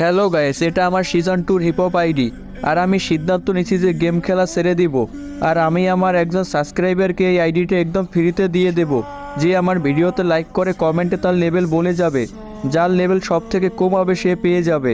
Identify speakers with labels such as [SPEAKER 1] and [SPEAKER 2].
[SPEAKER 1] Hello guys, এটা আমার season 2 hip hop ID. আর আমি সিদ্ধান্ত নিচ্ছি যে গেম খেলা ছেড়ে দিব। আর আমি আমার একজন সাবস্ক্রাইবারকে এই আইডিটা একদম ফ্রিতে দিয়ে দেব, যে আমার ভিডিওতে লাইক করে কমেন্টে তার লেভেল বলে যাবে। যার লেভেল সব থেকে কম হবে সে পেয়ে যাবে।